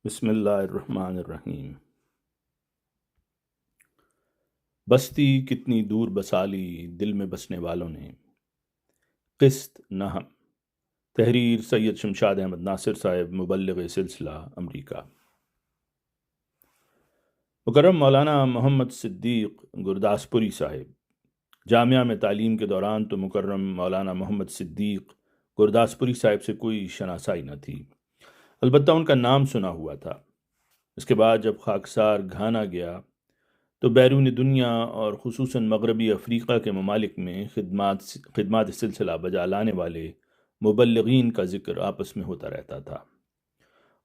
بسم اللہ الرحمن الرحیم۔ بستی کتنی دور بسالی دل میں بسنے والوں نے، قسط نہ ہم۔ تحریر سید شمشاد احمد ناصر صاحب، مبلغ سلسلہ، امریکہ۔ مکرم مولانا محمد صدیق گرداسپوری صاحب۔ جامعہ میں تعلیم کے دوران تو مکرم مولانا محمد صدیق گرداسپوری صاحب سے کوئی شناسائی نہ تھی، البتہ ان کا نام سنا ہوا تھا۔ اس کے بعد جب خاکسار گھانا گیا تو بیرون دنیا اور خصوصاً مغربی افریقہ کے ممالک میں خدمات سلسلہ بجا لانے والے مبلغین کا ذکر آپس میں ہوتا رہتا تھا،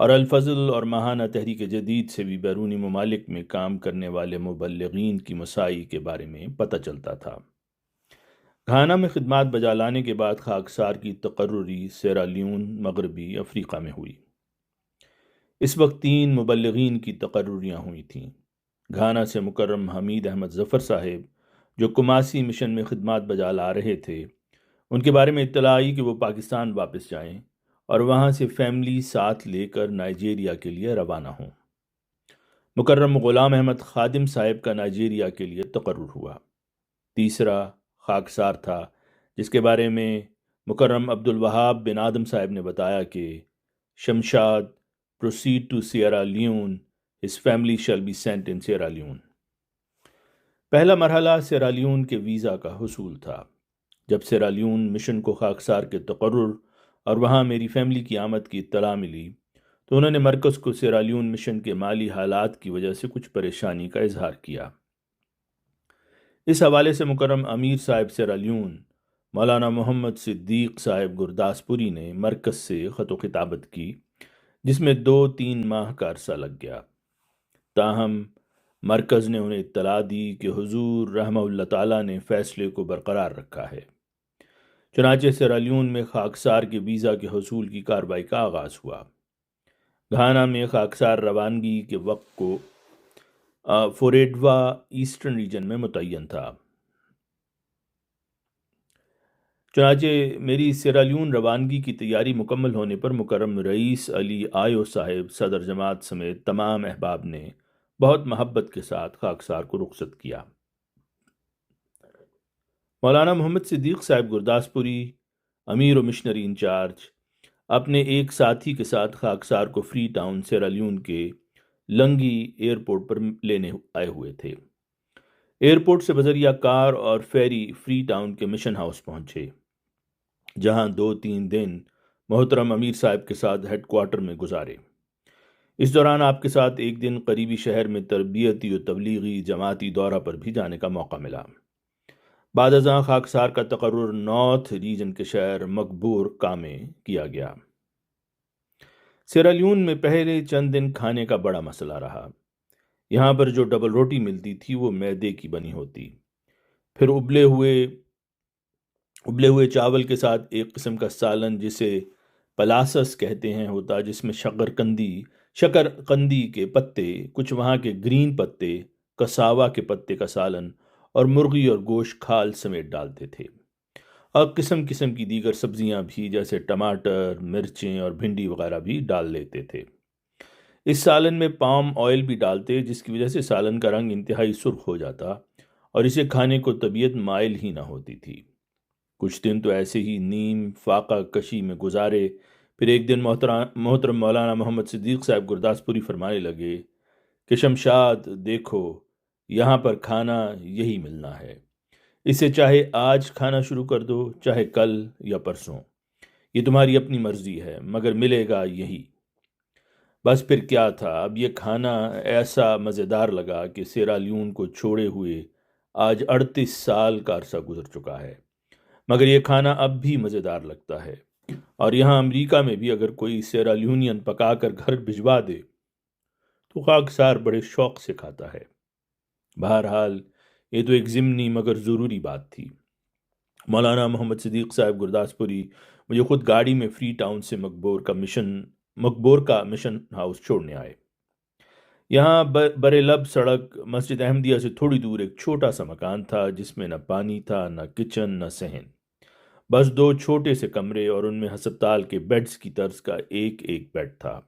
اور الفضل اور ماہانہ تحریک جدید سے بھی بیرونی ممالک میں کام کرنے والے مبلغین کی مساعی کے بارے میں پتہ چلتا تھا۔ گھانا میں خدمات بجا لانے کے بعد خاکسار کی تقرری سیرالیون مغربی افریقہ میں ہوئی۔ اس وقت 3 مبلغین کی تقرریاں ہوئی تھیں۔ گھانا سے مکرم حمید احمد ظفر صاحب، جو کماسی مشن میں خدمات بجا لا رہے تھے، ان کے بارے میں اطلاع آئی کہ وہ پاکستان واپس جائیں اور وہاں سے فیملی ساتھ لے کر نائجیریا کے لیے روانہ ہوں۔ مکرم غلام احمد خادم صاحب کا نائجیریا کے لیے تقرر ہوا۔ تیسرا خاکسار تھا، جس کے بارے میں مکرم عبدالوہاب بن آدم صاحب نے بتایا کہ Shamshad proceed to Sierra Leone, his family shall be sent in Sierra Leone۔ پہلا مرحلہ سیرالیون کے ویزا کا حصول تھا۔ جب سیرالیون مشن کو خاکسار کے تقرر اور وہاں میری فیملی کی آمد کی اطلاع ملی تو انہوں نے مرکز کو سیرالیون مشن کے مالی حالات کی وجہ سے کچھ پریشانی کا اظہار کیا۔ اس حوالے سے مکرم امیر صاحب سیرالیون مولانا محمد صدیق صاحب گرداسپوری نے مرکز سے خط و خطابت کی، جس میں 2-3 ماہ کا عرصہ لگ گیا۔ تاہم مرکز نے انہیں اطلاع دی کہ حضور رحمہ اللہ تعالیٰ نے فیصلے کو برقرار رکھا ہے۔ چنانچہ سیرالیون میں خاکسار کے ویزا کے حصول کی کارروائی کا آغاز ہوا۔ گھانا میں خاکسار روانگی کے وقت کو فوریڈوا ایسٹرن ریجن میں متعین تھا۔ چنانچہ میری سیرالیون روانگی کی تیاری مکمل ہونے پر مکرم رئیس علی آیو صاحب صدر جماعت سمیت تمام احباب نے بہت محبت کے ساتھ خاکسار کو رخصت کیا۔ مولانا محمد صدیق صاحب گرداسپوری، امیر و مشنری انچارج، اپنے ایک ساتھی کے ساتھ خاکسار کو فری ٹاؤن سیرالیون کے لنگی ایئرپورٹ پر لینے آئے ہوئے تھے۔ ایئرپورٹ سے بذریعہ کار اور فیری فری ٹاؤن کے مشن ہاؤس پہنچے، جہاں 2-3 دن محترم امیر صاحب کے ساتھ ہیڈ کوارٹر میں گزارے۔ اس دوران آپ کے ساتھ ایک دن قریبی شہر میں تربیتی و تبلیغی جماعتی دورہ پر بھی جانے کا موقع ملا۔ بعد ازاں خاکسار کا تقرر نارتھ ریجن کے شہر مقبور کا میں کیا گیا۔ سیرالیون میں پہلے چند دن کھانے کا بڑا مسئلہ رہا۔ یہاں پر جو ڈبل روٹی ملتی تھی وہ میدے کی بنی ہوتی، پھر ابلے ہوئے چاول کے ساتھ ایک قسم کا سالن جسے پلاسس کہتے ہیں ہوتا، جس میں شکر قندی کے پتے، کچھ وہاں کے گرین پتے، کساوا کے پتے کا سالن اور مرغی اور گوشت کھال سمیت ڈالتے تھے، اور قسم قسم کی دیگر سبزیاں بھی جیسے ٹماٹر، مرچیں اور بھنڈی وغیرہ بھی ڈال لیتے تھے۔ اس سالن میں پام آئل بھی ڈالتے، جس کی وجہ سے سالن کا رنگ انتہائی سرخ ہو جاتا اور اسے کھانے کو طبیعت مائل ہی نہ ہوتی تھی۔ کچھ دن تو ایسے ہی نیم فاقہ کشی میں گزارے۔ پھر ایک دن محترم مولانا محمد صدیق صاحب گرداسپوری فرمانے لگے کہ شمشاد دیکھو، یہاں پر کھانا یہی ملنا ہے، اسے چاہے آج کھانا شروع کر دو، چاہے کل یا پرسوں، یہ تمہاری اپنی مرضی ہے، مگر ملے گا یہی۔ بس پھر کیا تھا، اب یہ کھانا ایسا مزیدار لگا کہ سیرالیون کو چھوڑے ہوئے آج 38 سال کا عرصہ گزر چکا ہے، مگر یہ کھانا اب بھی مزیدار لگتا ہے، اور یہاں امریکہ میں بھی اگر کوئی سیرالیونین پکا کر گھر بھجوا دے تو خاکسار بڑے شوق سے کھاتا ہے۔ بہرحال یہ تو ایک ضمنی مگر ضروری بات تھی۔ مولانا محمد صدیق صاحب گرداسپوری مجھے خود گاڑی میں فری ٹاؤن سے مقبور کا مشن ہاؤس چھوڑنے آئے۔ یہاں برے لب سڑک مسجد احمدیہ سے تھوڑی دور ایک چھوٹا سا مکان تھا، جس میں نہ پانی تھا، نہ کچن، نہ صحن، بس 2 چھوٹے سے کمرے، اور ان میں ہسپتال کے بیڈز کی طرز کا ایک بیڈ تھا۔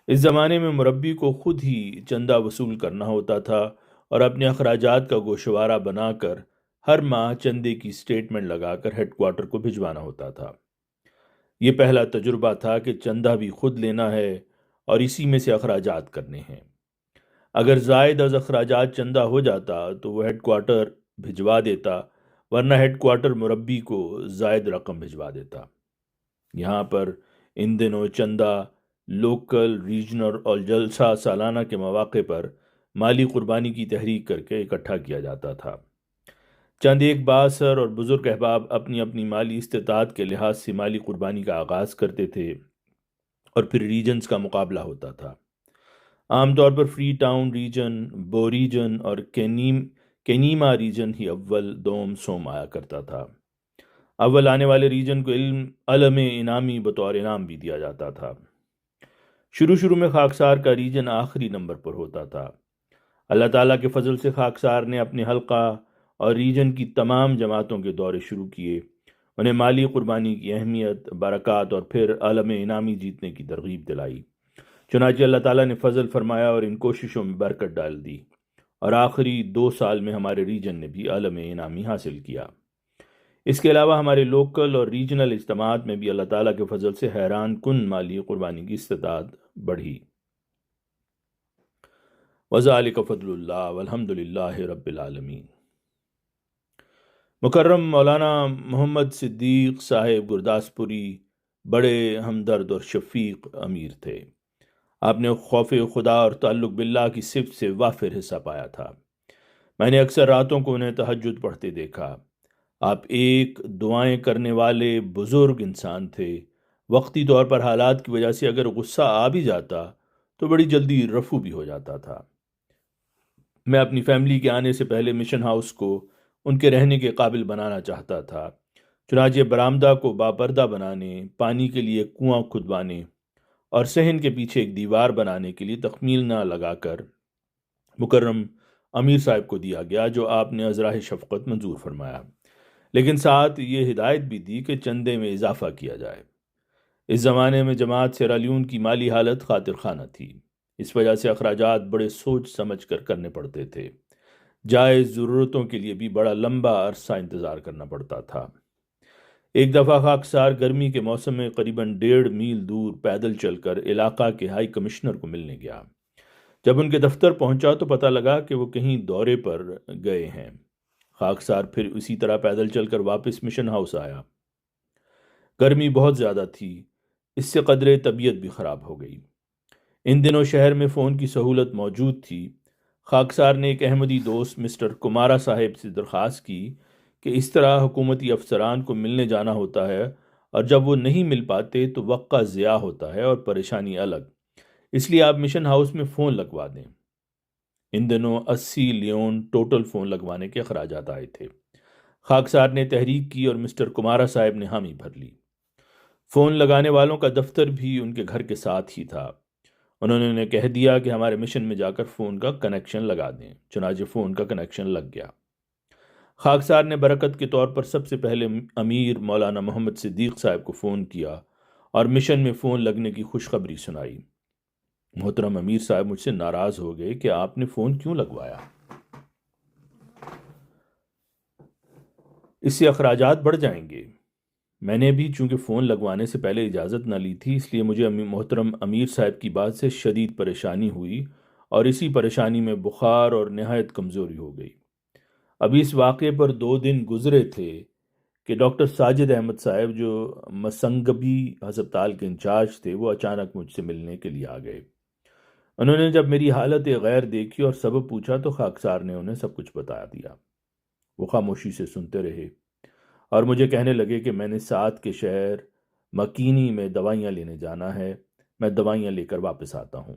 اس زمانے میں مربی کو خود ہی چندہ وصول کرنا ہوتا تھا اور اپنے اخراجات کا گوشوارہ بنا کر ہر ماہ چندے کی سٹیٹمنٹ لگا کر ہیڈ کوارٹر کو بھجوانا ہوتا تھا۔ یہ پہلا تجربہ تھا کہ چندہ بھی خود لینا ہے اور اسی میں سے اخراجات کرنے ہیں۔ اگر زائد از اخراجات چندہ ہو جاتا تو وہ ہیڈ کوارٹر بھجوا دیتا، ورنہ ہیڈ کوارٹر مربی کو زائد رقم بھجوا دیتا۔ یہاں پر ان دنوں چندہ لوکل، ریجنل اور جلسہ سالانہ کے مواقع پر مالی قربانی کی تحریک کر کے اکٹھا کیا جاتا تھا۔ چند ایک بااثر اور بزرگ احباب اپنی اپنی مالی استطاعت کے لحاظ سے مالی قربانی کا آغاز کرتے تھے اور پھر ریجنز کا مقابلہ ہوتا تھا۔ عام طور پر فری ٹاؤن ریجن، بو ریجن اور کینیما ریجن ہی اول، دوم، سوم آیا کرتا تھا۔ اول آنے والے ریجن کو علم انعامی بطور انعام بھی دیا جاتا تھا۔ شروع میں خاکسار کا ریجن آخری نمبر پر ہوتا تھا۔ اللہ تعالیٰ کے فضل سے خاکسار نے اپنے حلقہ اور ریجن کی تمام جماعتوں کے دورے شروع کیے، انہیں مالی قربانی کی اہمیت، برکات اور پھر عالم انعامی جیتنے کی ترغیب دلائی۔ چنانچہ اللہ تعالیٰ نے فضل فرمایا اور ان کوششوں میں برکت ڈال دی، اور آخری 2 سال میں ہمارے ریجن نے بھی عالم انعامی حاصل کیا۔ اس کے علاوہ ہمارے لوکل اور ریجنل اجتماعات میں بھی اللہ تعالیٰ کے فضل سے حیران کن مالی قربانی کی استطاعت بڑھی۔ وَذَلِكَ فَضْلُ اللَّهِ وَالْحَمْدُ لِلَّهِ رَبِّ الْعَالَمِينَ۔ مکرم مولانا محمد صدیق صاحب گرداسپوری بڑے ہمدرد اور شفیق امیر تھے۔ آپ نے خوف خدا اور تعلق باللہ کی صفت سے وافر حصہ پایا تھا۔ میں نے اکثر راتوں کو انہیں تہجد پڑھتے دیکھا۔ آپ ایک دعائیں کرنے والے بزرگ انسان تھے۔ وقتی طور پر حالات کی وجہ سے اگر غصہ آ بھی جاتا تو بڑی جلدی رفو بھی ہو جاتا تھا۔ میں اپنی فیملی کے آنے سے پہلے مشن ہاؤس کو ان کے رہنے کے قابل بنانا چاہتا تھا۔ چنانچہ برآمدہ کو باپردہ بنانے، پانی کے لیے کنواں کھدوانے اور صحن کے پیچھے ایک دیوار بنانے کے لیے تخمینہ لگا کر مکرم امیر صاحب کو دیا گیا، جو آپ نے ازراہ شفقت منظور فرمایا، لیکن ساتھ یہ ہدایت بھی دی کہ چندے میں اضافہ کیا جائے۔ اس زمانے میں جماعت سیرالیون کی مالی حالت خاطر خانہ تھی، اس وجہ سے اخراجات بڑے سوچ سمجھ کر کرنے پڑتے تھے۔ جائز ضرورتوں کے لیے بھی بڑا لمبا عرصہ انتظار کرنا پڑتا تھا۔ ایک دفعہ خاکسار گرمی کے موسم میں قریباً 1.5 میل دور پیدل چل کر علاقہ کے ہائی کمشنر کو ملنے گیا۔ جب ان کے دفتر پہنچا تو پتہ لگا کہ وہ کہیں دورے پر گئے ہیں۔ خاکسار پھر اسی طرح پیدل چل کر واپس مشن ہاؤس آیا۔ گرمی بہت زیادہ تھی، اس سے قدرے طبیعت بھی خراب ہو گئی۔ ان دنوں شہر میں فون کی سہولت موجود تھی۔ خاکسار نے ایک احمدی دوست مسٹر کمارا صاحب سے درخواست کی کہ اس طرح حکومتی افسران کو ملنے جانا ہوتا ہے اور جب وہ نہیں مل پاتے تو وقت کا ضیاع ہوتا ہے اور پریشانی الگ، اس لیے آپ مشن ہاؤس میں فون لگوا دیں۔ ان دنوں 80 لیون ٹوٹل فون لگوانے کے اخراجات آئے تھے۔ خاکسار نے تحریک کی اور مسٹر کمارا صاحب نے حامی بھر لی۔ فون لگانے والوں کا دفتر بھی ان کے گھر کے ساتھ ہی تھا۔ انہوں نے انہیں کہہ دیا کہ ہمارے مشن میں جا کر فون کا کنیکشن لگا دیں۔ چنانچہ فون کا کنیکشن لگ گیا۔ خاکسار نے برکت کے طور پر سب سے پہلے امیر مولانا محمد صدیق صاحب کو فون کیا اور مشن میں فون لگنے کی خوشخبری سنائی۔ محترم امیر صاحب مجھ سے ناراض ہو گئے کہ آپ نے فون کیوں لگوایا، اس سے اخراجات بڑھ جائیں گے۔ میں نے بھی چونکہ فون لگوانے سے پہلے اجازت نہ لی تھی، اس لیے مجھے محترم امیر صاحب کی بات سے شدید پریشانی ہوئی اور اسی پریشانی میں بخار اور نہایت کمزوری ہو گئی۔ ابھی اس واقعے پر 2 دن گزرے تھے کہ ڈاکٹر ساجد احمد صاحب جو مسنگبی ہسپتال کے انچارج تھے، وہ اچانک مجھ سے ملنے کے لیے آ گئے۔ انہوں نے جب میری حالت غیر دیکھی اور سبب پوچھا تو خاکسار نے انہیں سب کچھ بتا دیا۔ وہ خاموشی سے سنتے رہے اور مجھے کہنے لگے کہ میں نے ساتھ کے شہر مکینی میں دوائیاں لینے جانا ہے، میں دوائیاں لے کر واپس آتا ہوں۔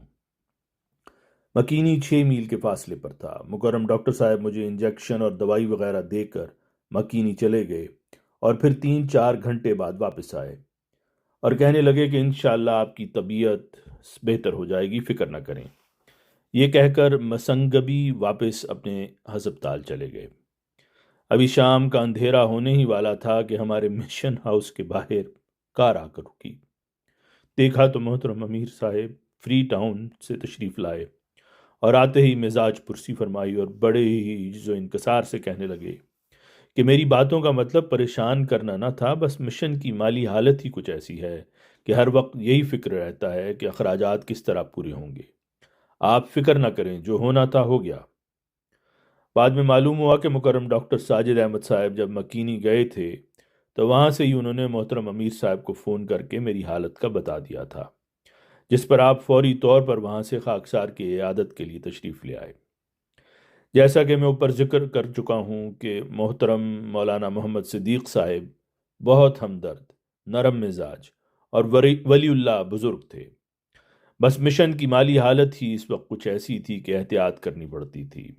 مکینی 6 میل کے فاصلے پر تھا۔ مکرم ڈاکٹر صاحب مجھے انجیکشن اور دوائی وغیرہ دے کر مکینی چلے گئے اور پھر 3-4 گھنٹے بعد واپس آئے اور کہنے لگے کہ انشاءاللہ آپ کی طبیعت بہتر ہو جائے گی، فکر نہ کریں۔ یہ کہہ کر مسنگبی واپس اپنے ہسپتال چلے گئے۔ ابھی شام کا اندھیرا ہونے ہی والا تھا کہ ہمارے مشن ہاؤس کے باہر کار آ کر رکی۔ دیکھا تو محترم امیر صاحب فری ٹاؤن سے تشریف لائے اور آتے ہی مزاج پرسی فرمائی اور بڑے ہی عجز و انکسار سے کہنے لگے کہ میری باتوں کا مطلب پریشان کرنا نہ تھا، بس مشن کی مالی حالت ہی کچھ ایسی ہے کہ ہر وقت یہی فکر رہتا ہے کہ اخراجات کس طرح پورے ہوں گے۔ آپ فکر نہ کریں، جو ہونا تھا ہو گیا۔ بعد میں معلوم ہوا کہ مکرم ڈاکٹر ساجد احمد صاحب جب مکینی گئے تھے تو وہاں سے ہی انہوں نے محترم امیر صاحب کو فون کر کے میری حالت کا بتا دیا تھا، جس پر آپ فوری طور پر وہاں سے خاکسار کی عیادت کے لیے تشریف لے آئے۔ جیسا کہ میں اوپر ذکر کر چکا ہوں کہ محترم مولانا محمد صدیق صاحب بہت ہمدرد، نرم مزاج اور ولی اللہ بزرگ تھے۔ بس مشن کی مالی حالت ہی اس وقت کچھ ایسی تھی کہ احتیاط کرنی پڑتی تھی۔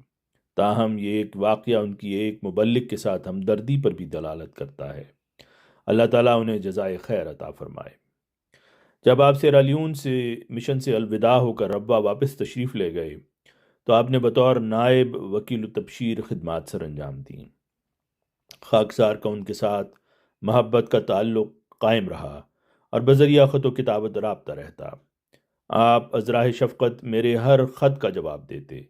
تاہم یہ ایک واقعہ ان کی ایک مبلغ کے ساتھ ہمدردی پر بھی دلالت کرتا ہے۔ اللہ تعالیٰ انہیں جزائے خیر عطا فرمائے۔ جب آپ سیرا لیون سے مشن سے الوداع ہو کر ربوہ واپس تشریف لے گئے تو آپ نے بطور نائب وکیل التبشیر خدمات سر انجام دیں۔ خاکسار کا ان کے ساتھ محبت کا تعلق قائم رہا اور بذریعہ خط و کتابت رابطہ رہتا۔ آپ ازراہ شفقت میرے ہر خط کا جواب دیتے۔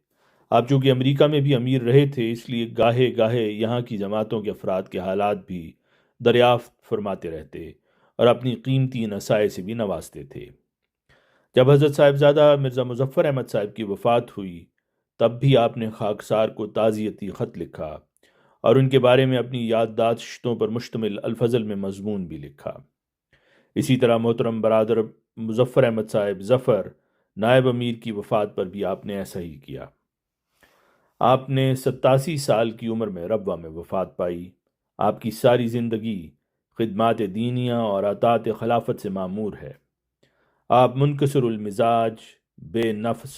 آپ چونکہ امریکہ میں بھی امیر رہے تھے، اس لیے گاہے گاہے یہاں کی جماعتوں کے افراد کے حالات بھی دریافت فرماتے رہتے اور اپنی قیمتی نصائح سے بھی نوازتے تھے۔ جب حضرت صاحبزادہ مرزا مظفر احمد صاحب کی وفات ہوئی تب بھی آپ نے خاکسار کو تعزیتی خط لکھا اور ان کے بارے میں اپنی یادداشتوں پر مشتمل الفضل میں مضمون بھی لکھا۔ اسی طرح محترم برادر مظفر احمد صاحب ظفر نائب امیر کی وفات پر بھی آپ نے ایسا ہی کیا۔ آپ نے 87 سال کی عمر میں ربوہ میں وفات پائی۔ آپ کی ساری زندگی خدمات دینیہ اور اطاعت خلافت سے معمور ہے۔ آپ منکسر المزاج، بے نفس،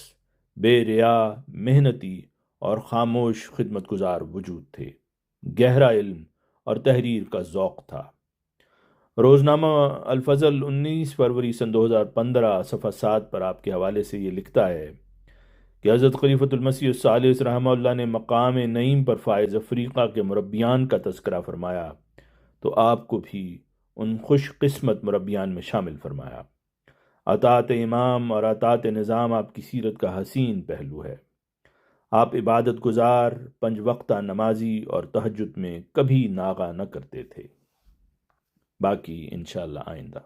بے ریا، محنتی اور خاموش خدمت گزار وجود تھے۔ گہرا علم اور تحریر کا ذوق تھا۔ روزنامہ الفضل 19 فروری سن 2015 صفحہ 7 پر آپ کے حوالے سے یہ لکھتا ہے کہ حضرت خلیفۃ المسیح الثالث رحمہ اللہ نے مقام نعیم پر فائز افریقہ کے مربیان کا تذکرہ فرمایا تو آپ کو بھی ان خوش قسمت مربیان میں شامل فرمایا۔ اطاعت امام اور اطاعت نظام آپ کی سیرت کا حسین پہلو ہے۔ آپ عبادت گزار، 5 وقتہ نمازی اور تہجد میں کبھی ناغہ نہ کرتے تھے۔ باقی انشاءاللہ آئندہ۔